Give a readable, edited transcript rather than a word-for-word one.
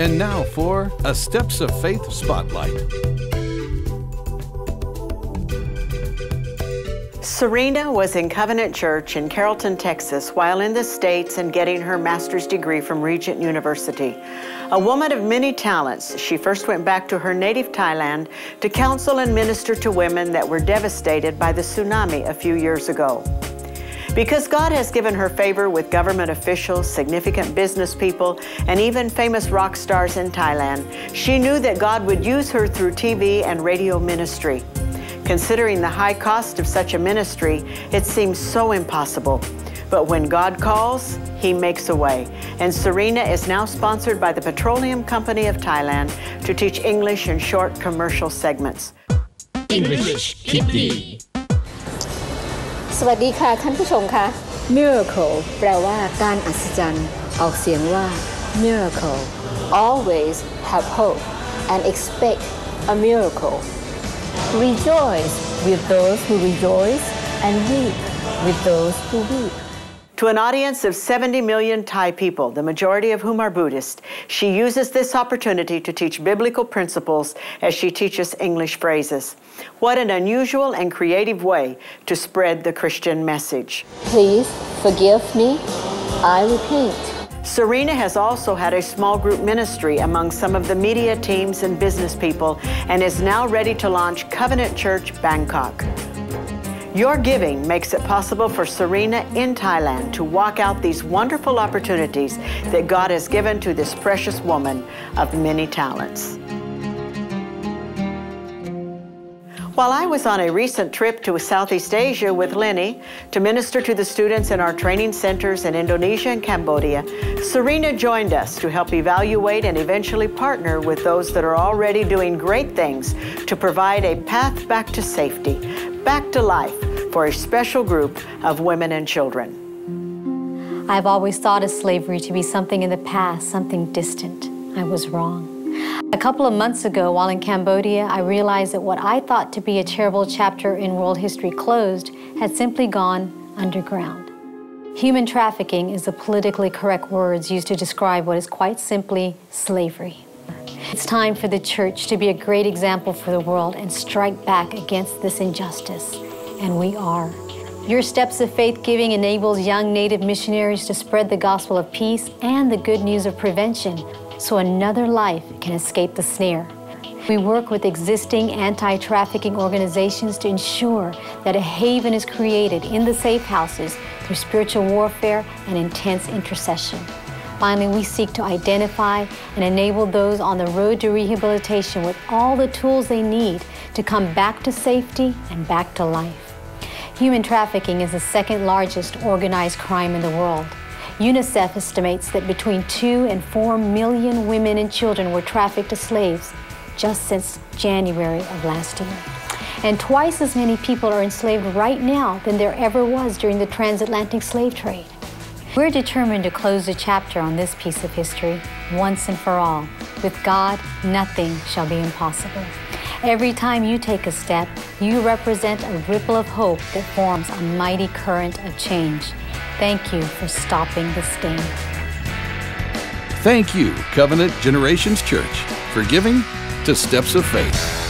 And now for a Steps of Faith Spotlight. Serena was in Covenant Church in Carrollton, Texas, while in the States and getting her master's degree from Regent University. A woman of many talents, she first went back to her native Thailand to counsel and minister to women that were devastated by the tsunami a few years ago. Because God has given her favor with government officials, significant business people, and even famous rock stars in Thailand, she knew that God would use her through TV and radio ministry. Considering the high cost of such a ministry, it seems so impossible. But when God calls, He makes a way. And Serena is now sponsored by the Petroleum Company of Thailand to teach English in short commercial segments. English Kitty สวัสดีค่ะท่านผู้ชมค่ะ Miracle แปลว่าการอัศจรรย์ออกเสียงว่า Miracle Always have hope and expect a miracle Rejoice with those who rejoice and weep with those who weep To an audience of 70 million Thai people, the majority of whom are Buddhist, she uses this opportunity to teach biblical principles as she teaches English phrases. What an unusual and creative way to spread the Christian message. Please forgive me, I repent. Serena has also had a small group ministry among some of the media teams and business people and is now ready to launch Covenant Church Bangkok. Your giving makes it possible for Serena in Thailand to walk out these wonderful opportunities that God has given to this precious woman of many talents. While I was on a recent trip to Southeast Asia with Lenny to minister to the students in our training centers in Indonesia and Cambodia, Serena joined us to help evaluate and eventually partner with those that are already doing great things to provide a path back to safety, back to life for a special group of women and children. I've always thought of slavery to be something in the past, something distant. I was wrong. A couple of months ago, while in Cambodia, I realized that what I thought to be a terrible chapter in world history closed had simply gone underground. Human trafficking is the politically correct words used to describe what is quite simply slavery. It's time for the church to be a great example for the world and strike back against this injustice. And we are. Your Steps of Faith giving enables young Native missionaries to spread the gospel of peace and the good news of prevention so another life can escape the snare. We work with existing anti-trafficking organizations to ensure that a haven is created in the safe houses through spiritual warfare and intense intercession. Finally, we seek to identify and enable those on the road to rehabilitation with all the tools they need to come back to safety and back to life. Human trafficking is the second largest organized crime in the world. UNICEF estimates that between 2 and 4 million women and children were trafficked as slaves just since January of last year. And twice as many people are enslaved right now than there ever was during the transatlantic slave trade. We're determined to close the chapter on this piece of history once and for all. With God, nothing shall be impossible. Every time you take a step, you represent a ripple of hope that forms a mighty current of change. Thank you for stopping the stain. Thank you, Covenant Generations Church, for giving to Steps of Faith.